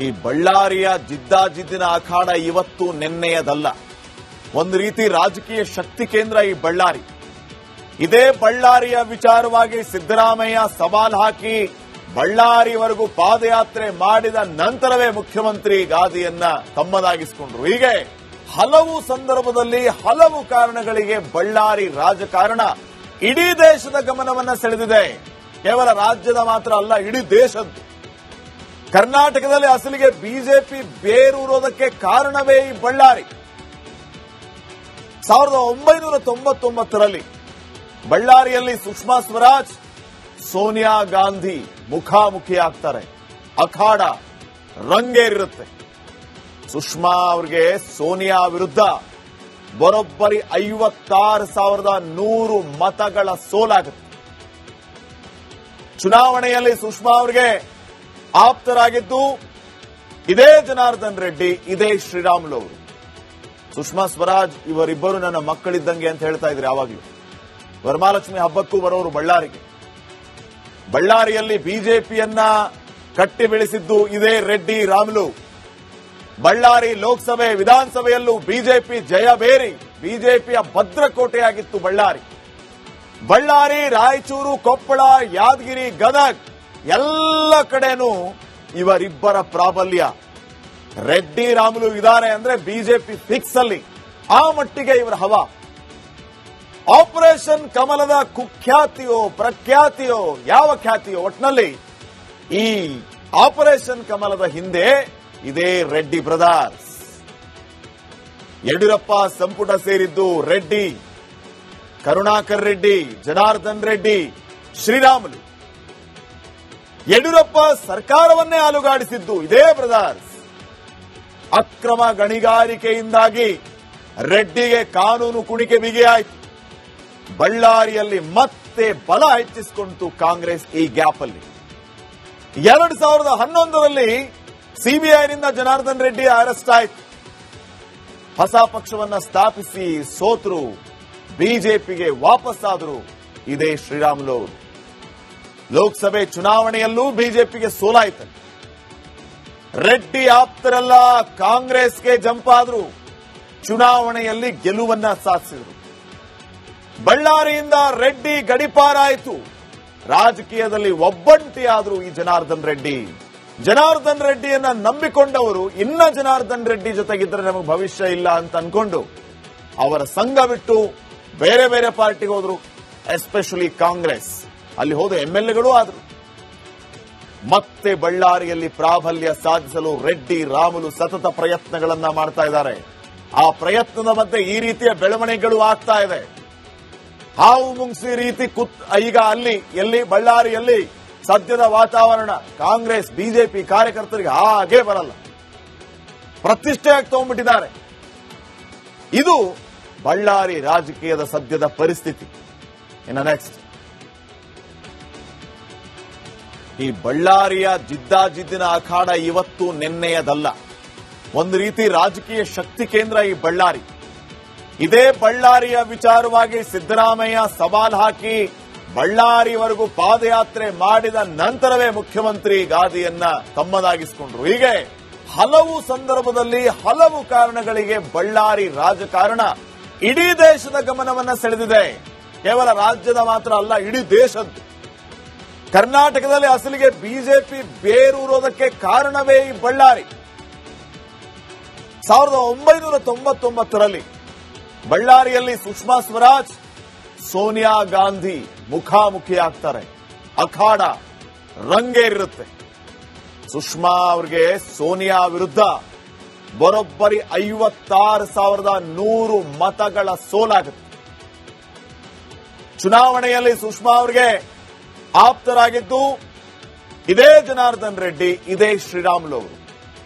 ಈ ಬಳ್ಳಾರಿಯ ಜಿದ್ದಾಜಿದ್ದಿನ ಅಖಾಡ ಇವತ್ತು ನೆನ್ನೆಯದಲ್ಲ. ಒಂದು ರೀತಿ ರಾಜಕೀಯ ಶಕ್ತಿ ಕೇಂದ್ರ ಈ ಬಳ್ಳಾರಿ. ಇದೇ ಬಳ್ಳಾರಿಯ ವಿಚಾರವಾಗಿ ಸಿದ್ದರಾಮಯ್ಯ ಸವಾಲ್ ಹಾಕಿ ಬಳ್ಳಾರಿವರೆಗೂ ಪಾದಯಾತ್ರೆ ಮಾಡಿದ ನಂತರವೇ ಮುಖ್ಯಮಂತ್ರಿ ಗಾದಿಯನ್ನ ತಮ್ಮದಾಗಿಸಿಕೊಂಡ್ರು. ಹೀಗೆ ಹಲವು ಸಂದರ್ಭದಲ್ಲಿ ಹಲವು ಕಾರಣಗಳಿಗೆ ಬಳ್ಳಾರಿ ರಾಜಕಾರಣ ಇಡೀ ದೇಶದ ಗಮನವನ್ನ ಸೆಳೆದಿದೆ. ಕೇವಲ ರಾಜ್ಯದ ಮಾತ್ರ ಅಲ್ಲ, ಇಡೀ ದೇಶದ್ದು. ಕರ್ನಾಟಕದಲ್ಲಿ ಅಸಲಿಗೆ ಬಿಜೆಪಿ ಬೇರೂರೋದಕ್ಕೆ ಕಾರಣವೇ ಈ ಬಳ್ಳಾರಿ. 1999ರಲ್ಲಿ ಬಳ್ಳಾರಿಯಲ್ಲಿ ಸುಷ್ಮಾ ಸ್ವರಾಜ್ ಸೋನಿಯಾ ಗಾಂಧಿ ಮುಖಾಮುಖಿ ಆಗ್ತಾರೆ. ಅಖಾಡ ರಂಗೇರಿರುತ್ತೆ. ಸುಷ್ಮಾ ಅವರಿಗೆ ಸೋನಿಯಾ ವಿರುದ್ಧ ಬರೋಬ್ಬರಿ 56,100 ಮತಗಳ ಸೋಲಾಗುತ್ತೆ. ಚುನಾವಣೆಯಲ್ಲಿ ಸುಷ್ಮಾ ಅವರಿಗೆ ಆಪ್ತರಾಗಿದ್ದು ಇದೇ ಜನಾರ್ದನ್ ರೆಡ್ಡಿ, ಇದೇ ಶ್ರೀರಾಮುಲು ಅವರು. ಸುಷ್ಮಾ ಸ್ವರಾಜ್ ಇವರಿಬ್ಬರು ನನ್ನ ಮಕ್ಕಳಿದ್ದಂಗೆ ಅಂತ ಹೇಳ್ತಾ ಇದ್ರು ಯಾವಾಗಲೂ. ವರಮಹಾಲಕ್ಷ್ಮಿ ಹಬ್ಬಕ್ಕೂ ಬರೋರು ಬಳ್ಳಾರಿಗೆ. ಬಳ್ಳಾರಿಯಲ್ಲಿ ಬಿಜೆಪಿಯನ್ನ ಕಟ್ಟಿ ಬೆಳೆಸಿದ್ದು ಇದೇ ರೆಡ್ಡಿ ರಾಮುಲು. ಬಳ್ಳಾರಿ ಲೋಕಸಭೆ ವಿಧಾನಸಭೆಯಲ್ಲೂ ಬಿಜೆಪಿ ಜಯಬೇರಿ. ಬಿಜೆಪಿಯ ಭದ್ರಕೋಟೆಯಾಗಿತ್ತು ಬಳ್ಳಾರಿ. ಬಳ್ಳಾರಿ, ರಾಯಚೂರು, ಕೊಪ್ಪಳ, ಯಾದಗಿರಿ, ಗದಗ್ ಎಲ್ಲ ಕಡೆನೂ ಇವರಿಬ್ಬರ ಪ್ರಾಬಲ್ಯ. ರೆಡ್ಡಿ ರಾಮುಲು ಇದ್ದಾರೆ ಅಂದ್ರೆ ಬಿಜೆಪಿ ಫಿಕ್ಸ್ ಅಲ್ಲಿ. ಆ ಮಟ್ಟಿಗೆ ಇವರ ಹವಾ. ಆಪರೇಷನ್ ಕಮಲದ ಕುಖ್ಯಾತಿಯೋ ಪ್ರಖ್ಯಾತಿಯೋ ಯಾವ ಖ್ಯಾತಿಯೋ ಒಟ್ನಲ್ಲಿ ಈ ಆಪರೇಷನ್ ಕಮಲದ ಹಿಂದೆ ಇದೇ ರೆಡ್ಡಿ ಬ್ರದರ್ಸ್. ಯಡಿಯೂರಪ್ಪ ಸಂಪುಟ ಸೇರಿದ್ದು ರೆಡ್ಡಿ, ಕರುಣಾಕರ್ ರೆಡ್ಡಿ, ಜನಾರ್ದನ್ ರೆಡ್ಡಿ, ಶ್ರೀರಾಮುಲು. ಯಡಿಯೂರಪ್ಪ ಸರ್ಕಾರವನ್ನೇ ಅಲುಗಾಡಿಸಿದ್ದು ಇದೇ ಬ್ರದರ್ಸ್. ಅಕ್ರಮ ಗಣಿಗಾರಿಕೆಯಿಂದಾಗಿ ರೆಡ್ಡಿಗೆ ಕಾನೂನು ಕುಣಿಕೆ ಬಿಗಿಯಾಯಿತು. ಬಳ್ಳಾರಿಯಲ್ಲಿ ಮತ್ತೆ ಬಲ ಹೆಚ್ಚಿಸಿಕೊಂಡಿತು ಕಾಂಗ್ರೆಸ್ ಈ ಗ್ಯಾಪ್ ಅಲ್ಲಿ. 2011ರಲ್ಲಿ ಸಿಬಿಐನಿಂದ ಜನಾರ್ದನ್ ರೆಡ್ಡಿ ಅರೆಸ್ಟ್ ಆಯಿತು. ಹೊಸ ಪಕ್ಷವನ್ನ ಸ್ಥಾಪಿಸಿ ಸೋತರು. ಬಿಜೆಪಿಗೆ ವಾಪಸ್ಸಾದರು ಇದೇ ಶ್ರೀರಾಮುಲು ಅವರು. ಲೋಕಸಭೆ ಚುನಾವಣೆಯಲ್ಲೂ ಬಿಜೆಪಿಗೆ ಸೋಲಾಯಿತು. ರೆಡ್ಡಿ ಆಪ್ತರೆಲ್ಲ ಕಾಂಗ್ರೆಸ್ಗೆ ಜಂಪ್ ಆದ್ರು. ಚುನಾವಣೆಯಲ್ಲಿ ಗೆಲುವನ್ನ ಸಾಧಿಸಿದರು. ಬಳ್ಳಾರಿಯಿಂದ ರೆಡ್ಡಿ ಗಡಿಪಾರಾಯಿತು. ರಾಜಕೀಯದಲ್ಲಿ ಒಬ್ಬಂಟಿಯಾದ್ರು ಈ ಜನಾರ್ದನ್ ರೆಡ್ಡಿ. ಜನಾರ್ದನ್ ರೆಡ್ಡಿಯನ್ನ ನಂಬಿಕೊಂಡವರು ಇನ್ನ ಜನಾರ್ದನ್ ರೆಡ್ಡಿ ಜೊತೆಗಿದ್ರೆ ನಮಗೆ ಭವಿಷ್ಯ ಇಲ್ಲ ಅಂತ ಅನ್ಕೊಂಡು ಅವರ ಸಂಘ ಬಿಟ್ಟು ಬೇರೆ ಬೇರೆ ಪಾರ್ಟಿಗೆ ಹೋದ್ರು. ಎಸ್ಪೆಷಲಿ ಕಾಂಗ್ರೆಸ್. ಅಲ್ಲಿ ಹೋದ ಎಂಎಲ್ಎಗಳು ಆದ್ರು. ಮತ್ತೆ ಬಳ್ಳಾರಿಯಲ್ಲಿ ಪ್ರಾಬಲ್ಯ ಸಾಧಿಸಲು ರೆಡ್ಡಿ ರಾಮುಲು ಸತತ ಪ್ರಯತ್ನಗಳನ್ನ ಮಾಡ್ತಾ ಇದ್ದಾರೆ. ಆ ಪ್ರಯತ್ನದ ಮಧ್ಯೆ ಈ ರೀತಿಯ ಬೆಳವಣಿಗೆಗಳು ಆಗ್ತಾ ಇದೆ. ಹಾವು ಮುಂಗ್ಸಿ ರೀತಿ ಈಗ ಎಲ್ಲಿ ಬಳ್ಳಾರಿಯಲ್ಲಿ ಸದ್ಯದ ವಾತಾವರಣ ಕಾಂಗ್ರೆಸ್ ಬಿಜೆಪಿ ಕಾರ್ಯಕರ್ತರಿಗೆ ಹಾಗೆ ಬರಲ್ಲ. ಪ್ರತಿಷ್ಠೆಯಾಗಿ ತಗೊಂಡ್ಬಿಟ್ಟಿದ್ದಾರೆ. ಇದು ಬಳ್ಳಾರಿ ರಾಜಕೀಯದ ಸದ್ಯದ ಪರಿಸ್ಥಿತಿ. ಇನ್ನು ನೆಕ್ಸ್ಟ್, ಈ ಬಳ್ಳಾರಿಯ ಜಿದ್ದಾಜಿದ್ದಿನ ಅಖಾಡ ಇವತ್ತು ನೆನ್ನೆಯದಲ್ಲ. ಒಂದು ರೀತಿ ರಾಜಕೀಯ ಶಕ್ತಿ ಕೇಂದ್ರ ಈ ಬಳ್ಳಾರಿ. ಇದೇ ಬಳ್ಳಾರಿಯ ವಿಚಾರವಾಗಿ ಸಿದ್ದರಾಮಯ್ಯ ಸವಾಲ್ ಹಾಕಿ ಬಳ್ಳಾರಿವರೆಗೂ ಪಾದಯಾತ್ರೆ ಮಾಡಿದ ನಂತರವೇ ಮುಖ್ಯಮಂತ್ರಿ ಗಾದಿಯನ್ನ ತಮ್ಮದಾಗಿಸಿಕೊಂಡ್ರು. ಹೀಗೆ ಹಲವು ಸಂದರ್ಭದಲ್ಲಿ ಹಲವು ಕಾರಣಗಳಿಗೆ ಬಳ್ಳಾರಿ ರಾಜಕಾರಣ ಇಡೀ ದೇಶದ ಗಮನವನ್ನ ಸೆಳೆದಿದೆ. ಕೇವಲ ರಾಜ್ಯದ ಮಾತ್ರ ಅಲ್ಲ, ಇಡೀ ದೇಶದ್ದು. ಕರ್ನಾಟಕದಲ್ಲಿ ಅಸಲಿಗೆ ಬಿಜೆಪಿ ಬೇರೂರೋದಕ್ಕೆ ಕಾರಣವೇ ಈ ಬಳ್ಳಾರಿ. 1999ರಲ್ಲಿ ಬಳ್ಳಾರಿಯಲ್ಲಿ ಸುಷ್ಮಾ ಸ್ವರಾಜ್ ಸೋನಿಯಾ ಗಾಂಧಿ ಮುಖಾಮುಖಿ ಆಗ್ತಾರೆ. ಅಖಾಡ ರಂಗೇರಿರುತ್ತೆ. ಸುಷ್ಮಾ ಅವರಿಗೆ ಸೋನಿಯಾ ವಿರುದ್ಧ ಬರೋಬ್ಬರಿ 56,100 ಮತಗಳ ಸೋಲಾಗುತ್ತೆ. ಚುನಾವಣೆಯಲ್ಲಿ ಸುಷ್ಮಾ ಅವರಿಗೆ ಆಪ್ತರಾಗಿದ್ದು ಇದೇ ಜನಾರ್ದನ್ ರೆಡ್ಡಿ, ಇದೇ ಶ್ರೀರಾಮುಲು ಅವರು.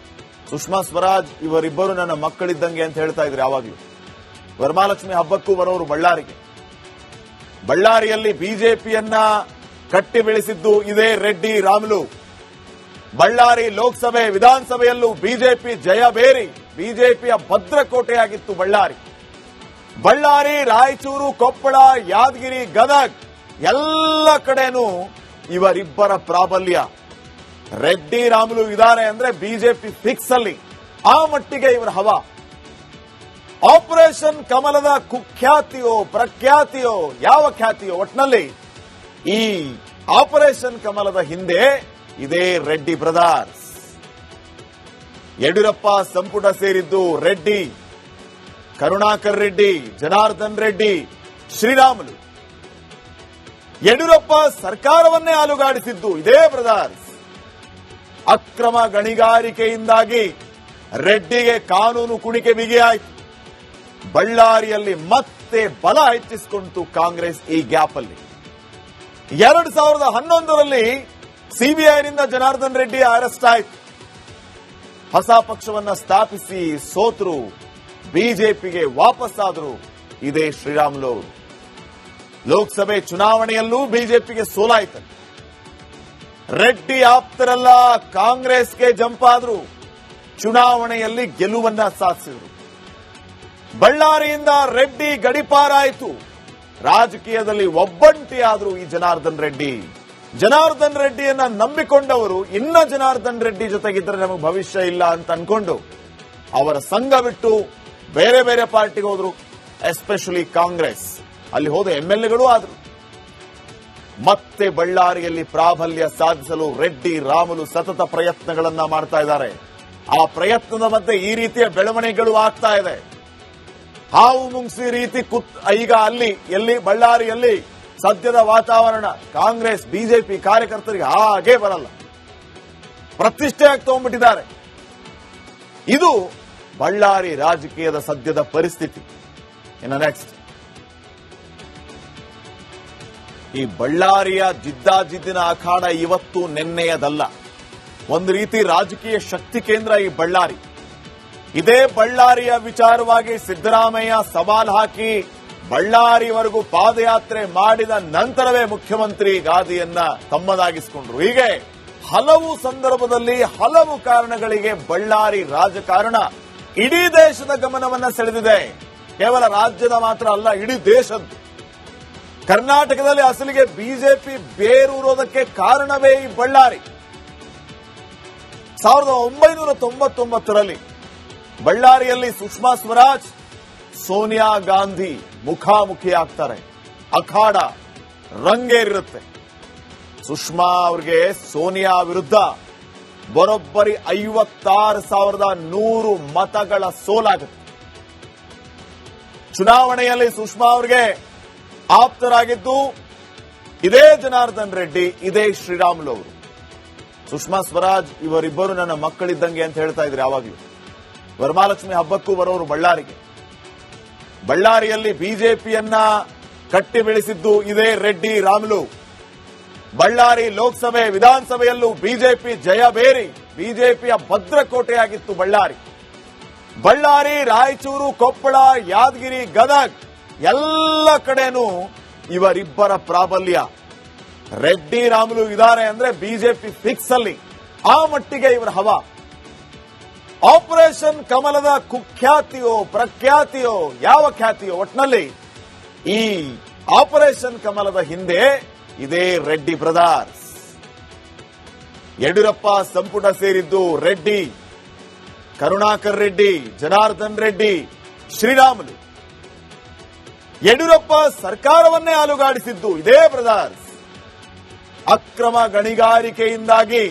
ಸುಷ್ಮಾ ಸ್ವರಾಜ್ ಇವರಿಬ್ಬರು ನನ್ನ ಮಕ್ಕಳಿದ್ದಂಗೆ ಅಂತ ಹೇಳ್ತಾ ಇದ್ರು ಯಾವಾಗಲೂ. ವರಮಹಾಲಕ್ಷ್ಮಿ ಹಬ್ಬಕ್ಕೂ ಬರೋರು ಬಳ್ಳಾರಿಗೆ. ಬಳ್ಳಾರಿಯಲ್ಲಿ ಬಿಜೆಪಿಯನ್ನ ಕಟ್ಟಿ ಬೆಳೆಸಿದ್ದು ಇದೇ ರೆಡ್ಡಿ ರಾಮುಲು. ಬಳ್ಳಾರಿ ಲೋಕಸಭೆ ವಿಧಾನಸಭೆಯಲ್ಲೂ ಬಿಜೆಪಿ ಜಯಬೇರಿ. ಬಿಜೆಪಿಯ ಭದ್ರಕೋಟೆಯಾಗಿತ್ತು ಬಳ್ಳಾರಿ. ಬಳ್ಳಾರಿ, ರಾಯಚೂರು, ಕೊಪ್ಪಳ, ಯಾದಗಿರಿ, ಗದಗ್ ಎಲ್ಲ ಕಡೆನೂ ಇವರಿಬ್ಬರ ಪ್ರಾಬಲ್ಯ. ರೆಡ್ಡಿ ರಾಮುಲು ಇದ್ದಾರೆ ಅಂದ್ರೆ ಬಿಜೆಪಿ ಫಿಕ್ಸ್ ಅಲ್ಲಿ ಆ ಮಟ್ಟಿಗೆ ಇವರ ಹವಾ. ಆಪರೇಷನ್ ಕಮಲದ ಕುಖ್ಯಾತಿಯೋ ಪ್ರಖ್ಯಾತಿಯೋ ಯಾವ ಖ್ಯಾತಿಯೋ ಒಟ್ನಲ್ಲಿ ಈ ಆಪರೇಷನ್ ಕಮಲದ ಹಿಂದೆ ಇದೇ ರೆಡ್ಡಿ ಬ್ರದರ್ಸ್. ಯಡಿಯೂರಪ್ಪ ಸಂಪುಟ ಸೇರಿದ್ದು ರೆಡ್ಡಿ, ಕರುಣಾಕರ್ ರೆಡ್ಡಿ, ಜನಾರ್ದನ್ ರೆಡ್ಡಿ, ಶ್ರೀರಾಮುಲು. ಯಡಿಯೂರಪ್ಪ ಸರ್ಕಾರವನ್ನೇ ಅಲುಗಾಡಿಸಿದ್ದು ಇದೇ ಬ್ರದರ್ಸ್. ಅಕ್ರಮ ಗಣಿಗಾರಿಕೆಯಿಂದಾಗಿ ರೆಡ್ಡಿಗೆ ಕಾನೂನು ಕುಣಿಕೆ ಬಿಗಿಯಾಯಿತು. ಬಳ್ಳಾರಿಯಲ್ಲಿ ಮತ್ತೆ ಬಲ ಹೆಚ್ಚಿಸಿಕೊಂಡಿತು ಕಾಂಗ್ರೆಸ್ ಈ ಗ್ಯಾಪ್ ಅಲ್ಲಿ. 2011ರಲ್ಲಿ ಸಿಬಿಐನಿಂದ ಜನಾರ್ದನ್ ರೆಡ್ಡಿ ಅರೆಸ್ಟ್ ಆಯಿತು. ಹೊಸ ಪಕ್ಷವನ್ನ ಸ್ಥಾಪಿಸಿ ಸೋತರು, ಬಿಜೆಪಿಗೆ ವಾಪಸ್ಸಾದರು ಇದೇ ಶ್ರೀರಾಮುಲು. ಲೋಕಸಭೆ ಚುನಾವಣೆಯಲ್ಲೂ ಬಿಜೆಪಿಗೆ ಸೋಲಾಯಿತು. ರೆಡ್ಡಿ ಆಪ್ತರೆಲ್ಲ ಕಾಂಗ್ರೆಸ್ಗೆ ಜಂಪ್ ಆದ್ರು, ಚುನಾವಣೆಯಲ್ಲಿ ಗೆಲುವನ್ನ ಸಾಧಿಸಿದರು. ಬಳ್ಳಾರಿಯಿಂದ ರೆಡ್ಡಿ ಗಡಿಪಾರಾಯಿತು. ರಾಜಕೀಯದಲ್ಲಿ ಒಬ್ಬಂಟಿಯಾದ್ರು ಈ ಜನಾರ್ದನ್ ರೆಡ್ಡಿ. ಜನಾರ್ದನ್ ರೆಡ್ಡಿಯನ್ನ ನಂಬಿಕೊಂಡವರು ಇನ್ನ ಜನಾರ್ದನ್ ರೆಡ್ಡಿ ಜೊತೆಗಿದ್ರೆ ನಮಗೆ ಭವಿಷ್ಯ ಇಲ್ಲ ಅಂತ ಅನ್ಕೊಂಡು ಅವರ ಸಂಘ ಬಿಟ್ಟು ಬೇರೆ ಬೇರೆ ಪಾರ್ಟಿಗೆ ಹೋದ್ರು. ಎಸ್ಪೆಷಲಿ ಕಾಂಗ್ರೆಸ್ ಅಲ್ಲಿ ಹೋದ ಎಂಎಲ್ಎಗಳು ಆದ್ರು. ಮತ್ತೆ ಬಳ್ಳಾರಿಯಲ್ಲಿ ಪ್ರಾಬಲ್ಯ ಸಾಧಿಸಲು ರೆಡ್ಡಿ ರಾಮುಲು ಸತತ ಪ್ರಯತ್ನಗಳನ್ನ ಮಾಡ್ತಾ ಇದ್ದಾರೆ. ಆ ಪ್ರಯತ್ನದ ಮಧ್ಯೆ ಈ ರೀತಿಯ ಬೆಳವಣಿಗೆಗಳು ಆಗ್ತಾ ಇದೆ. ಹಾವು ಮುಂಗ್ಸಿ ರೀತಿ ಈಗ ಎಲ್ಲಿ ಬಳ್ಳಾರಿಯಲ್ಲಿ ಸದ್ಯದ ವಾತಾವರಣ ಕಾಂಗ್ರೆಸ್ ಬಿಜೆಪಿ ಕಾರ್ಯಕರ್ತರಿಗೆ ಹಾಗೆ ಬರಲ್ಲ, ಪ್ರತಿಷ್ಠೆಯಾಗಿ ತಗೊಂಡ್ಬಿಟ್ಟಿದ್ದಾರೆ. ಇದು ಬಳ್ಳಾರಿ ರಾಜಕೀಯದ ಸದ್ಯದ ಪರಿಸ್ಥಿತಿ. ಇನ್ನು ನೆಕ್ಸ್ಟ್, ಈ ಬಳ್ಳಾರಿಯ ಜಿದ್ದಾಜಿದ್ದಿನ ಅಖಾಡ ಇವತ್ತು ನೆನ್ನೆಯದಲ್ಲ. ಒಂದು ರೀತಿ ರಾಜಕೀಯ ಶಕ್ತಿ ಕೇಂದ್ರ ಈ ಬಳ್ಳಾರಿ. ಇದೇ ಬಳ್ಳಾರಿಯ ವಿಚಾರವಾಗಿ ಸಿದ್ದರಾಮಯ್ಯ ಸವಾಲ್ ಹಾಕಿ ಬಳ್ಳಾರಿವರೆಗೂ ಪಾದಯಾತ್ರೆ ಮಾಡಿದ ನಂತರವೇ ಮುಖ್ಯಮಂತ್ರಿ ಗಾದಿಯನ್ನ ತಮ್ಮದಾಗಿಸಿಕೊಂಡ್ರು. ಹೀಗೆ ಹಲವು ಸಂದರ್ಭದಲ್ಲಿ ಹಲವು ಕಾರಣಗಳಿಗೆ ಬಳ್ಳಾರಿ ರಾಜಕಾರಣ ಇಡೀ ದೇಶದ ಗಮನವನ್ನ ಸೆಳೆದಿದೆ. ಕೇವಲ ರಾಜ್ಯದ ಮಾತ್ರ ಅಲ್ಲ, ಇಡೀ ದೇಶದ್ದು. ಕರ್ನಾಟಕದಲ್ಲಿ ಅಸಲಿಗೆ ಬಿಜೆಪಿ ಬೇರೂರೋದಕ್ಕೆ ಕಾರಣವೇ ಈ ಬಳ್ಳಾರಿ. 1999ರಲ್ಲಿ ಬಳ್ಳಾರಿಯಲ್ಲಿ ಸುಷ್ಮಾ ಸ್ವರಾಜ್, ಸೋನಿಯಾ ಗಾಂಧಿ ಮುಖಾಮುಖಿ ಆಗ್ತಾರೆ. ಅಖಾಡ ರಂಗೇರಿರುತ್ತೆ. ಸುಷ್ಮಾ ಅವರಿಗೆ ಸೋನಿಯಾ ವಿರುದ್ಧ ಬರೋಬ್ಬರಿ 56,100 ಮತಗಳ ಸೋಲಾಗುತ್ತೆ. ಚುನಾವಣೆಯಲ್ಲಿ ಸುಷ್ಮಾ ಅವರಿಗೆ ಆಪ್ತರಾಗಿದ್ದು ಇದೇ ಜನಾರ್ದನ್ ರೆಡ್ಡಿ, ಇದೇ ಶ್ರೀರಾಮುಲು ಅವರು. ಸುಷ್ಮಾ ಸ್ವರಾಜ್ ಇವರಿಬ್ಬರು ನನ್ನ ಮಕ್ಕಳಿದ್ದಂಗೆ ಅಂತ ಹೇಳ್ತಾ ಇದ್ರು ಯಾವಾಗಲೂ. ವರಮಹಾಲಕ್ಷ್ಮಿ ಹಬ್ಬಕ್ಕೂ ಬರೋರು ಬಳ್ಳಾರಿಗೆ. ಬಳ್ಳಾರಿಯಲ್ಲಿ ಬಿಜೆಪಿಯನ್ನ ಕಟ್ಟಿ ಬೆಳೆಸಿದ್ದು ಇದೇ ರೆಡ್ಡಿ ರಾಮುಲು. ಬಳ್ಳಾರಿ ಲೋಕಸಭೆ ವಿಧಾನಸಭೆಯಲ್ಲೂ ಬಿಜೆಪಿ ಜಯಬೇರಿ, ಬಿಜೆಪಿಯ ಭದ್ರಕೋಟೆಯಾಗಿತ್ತು ಬಳ್ಳಾರಿ. ಬಳ್ಳಾರಿ, ರಾಯಚೂರು, ಕೊಪ್ಪಳ, ಯಾದಗಿರಿ, ಗದಗ್ ಎಲ್ಲ ಕಡೆನೂ ಇವರಿಬ್ಬರ ಪ್ರಾಬಲ್ಯ. ರೆಡ್ಡಿ ರಾಮುಲು ಇದ್ದಾರೆ ಅಂದ್ರೆ ಬಿಜೆಪಿ ಫಿಕ್ಸ್ ಅಲ್ಲಿ ಆ ಮಟ್ಟಿಗೆ ಇವರ ಹವಾ. ಆಪರೇಷನ್ ಕಮಲದ ಕುಖ್ಯಾತಿಯೋ ಪ್ರಖ್ಯಾತಿಯೋ ಯಾವ ಖ್ಯಾತಿಯೋ ಒಟ್ನಲ್ಲಿ ಈ ಆಪರೇಷನ್ ಕಮಲದ ಹಿಂದೆ ಇದೇ ರೆಡ್ಡಿ ಬ್ರದರ್ಸ್. ಯಡಿಯೂರಪ್ಪ ಸಂಪುಟ ಸೇರಿದ್ದು ರೆಡ್ಡಿ, ಕರುಣಾಕರ್ ರೆಡ್ಡಿ, ಜನಾರ್ದನ್ ರೆಡ್ಡಿ, ಶ್ರೀರಾಮುಲು. ಯಡಿಯೂರಪ್ಪ ಸರ್ಕಾರವನ್ನೇ ಅಲುಗಾಡಿಸಿದ್ದು ಇದೇ ಬ್ರದರ್ಸ್. ಅಕ್ರಮ ಗಣಿಗಾರಿಕೆಯಿಂದಾಗಿ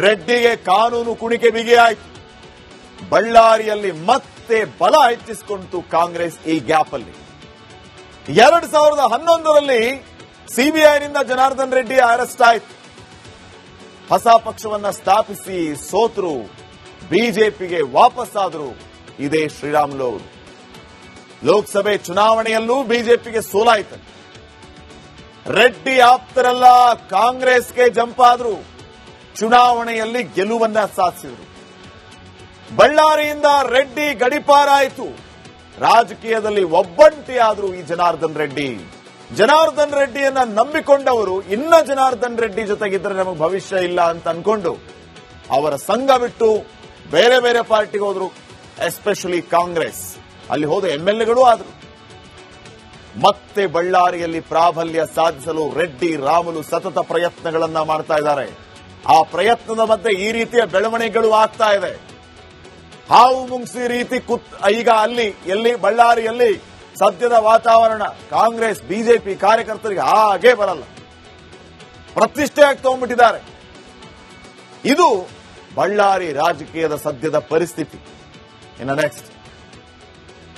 ರೆಡ್ಡಿಗೆ ಕಾನೂನು ಕುಣಿಕೆ ಬಿಗಿಯಾಯಿತು. ಬಳ್ಳಾರಿಯಲ್ಲಿ ಮತ್ತೆ ಬಲ ಹೆಚ್ಚಿಸಿಕೊಂಡಿತು ಕಾಂಗ್ರೆಸ್ ಈ ಗ್ಯಾಪ್ ಅಲ್ಲಿ. 2011ರಲ್ಲಿ ಸಿಬಿಐನಿಂದ ಜನಾರ್ದನ್ ರೆಡ್ಡಿ ಅರೆಸ್ಟ್ ಆಯಿತು. ಹೊಸ ಪಕ್ಷವನ್ನ ಸ್ಥಾಪಿಸಿ ಸೋತರು, ಬಿಜೆಪಿಗೆ ವಾಪಸ್ಸಾದರು ಇದೇ ಶ್ರೀರಾಮುಲು ಅವರು. ಲೋಕಸಭೆ ಚುನಾವಣೆಯಲ್ಲೂ ಬಿಜೆಪಿಗೆ ಸೋಲಾಯಿತು. ರೆಡ್ಡಿ ಆಪ್ತರೆಲ್ಲ ಕಾಂಗ್ರೆಸ್ಗೆ ಜಂಪ್ ಆದ್ರು, ಚುನಾವಣೆಯಲ್ಲಿ ಗೆಲುವನ್ನ ಸಾಧಿಸಿದರು. ಬಳ್ಳಾರಿಯಿಂದ ರೆಡ್ಡಿ ಗಡಿಪಾರಾಯಿತು. ರಾಜಕೀಯದಲ್ಲಿ ಒಬ್ಬಂಟಿಯಾದ್ರು ಈ ಜನಾರ್ದನ್ ರೆಡ್ಡಿ. ಜನಾರ್ದನ್ ರೆಡ್ಡಿಯನ್ನ ನಂಬಿಕೊಂಡವರು ಇನ್ನ ಜನಾರ್ದನ್ ರೆಡ್ಡಿ ಜೊತೆಗಿದ್ರೆ ನಮಗೆ ಭವಿಷ್ಯ ಇಲ್ಲ ಅಂತ ಅನ್ಕೊಂಡು ಅವರ ಸಂಘ ಬಿಟ್ಟು ಬೇರೆ ಬೇರೆ ಪಾರ್ಟಿಗೆ ಹೋದ್ರು. ಎಸ್ಪೆಷಲಿ ಕಾಂಗ್ರೆಸ್ ಅಲ್ಲಿ ಹೋದ ಎಂಎಲ್ಎಗಳು ಆದ್ರು. ಮತ್ತೆ ಬಳ್ಳಾರಿಯಲ್ಲಿ ಪ್ರಾಬಲ್ಯ ಸಾಧಿಸಲು ರೆಡ್ಡಿ ರಾಮುಲು ಸತತ ಪ್ರಯತ್ನಗಳನ್ನ ಮಾಡ್ತಾ ಇದ್ದಾರೆ. ಆ ಪ್ರಯತ್ನದ ಮಧ್ಯೆ ಈ ರೀತಿಯ ಬೆಳವಣಿಗೆಗಳು ಆಗ್ತಾ ಇದೆ. ಹಾವು ಮುಂಗ್ಸಿ ರೀತಿ ಈಗ ಎಲ್ಲಿ ಬಳ್ಳಾರಿಯಲ್ಲಿ ಸದ್ಯದ ವಾತಾವರಣ ಕಾಂಗ್ರೆಸ್ ಬಿಜೆಪಿ ಕಾರ್ಯಕರ್ತರಿಗೆ ಹಾಗೆ ಬರಲ್ಲ, ಪ್ರತಿಷ್ಠೆಯಾಗಿ ತಗೊಂಡ್ಬಿಟ್ಟಿದ್ದಾರೆ. ಇದು ಬಳ್ಳಾರಿ ರಾಜಕೀಯದ ಸದ್ಯದ ಪರಿಸ್ಥಿತಿ. ಇನ್ನು ನೆಕ್ಸ್ಟ್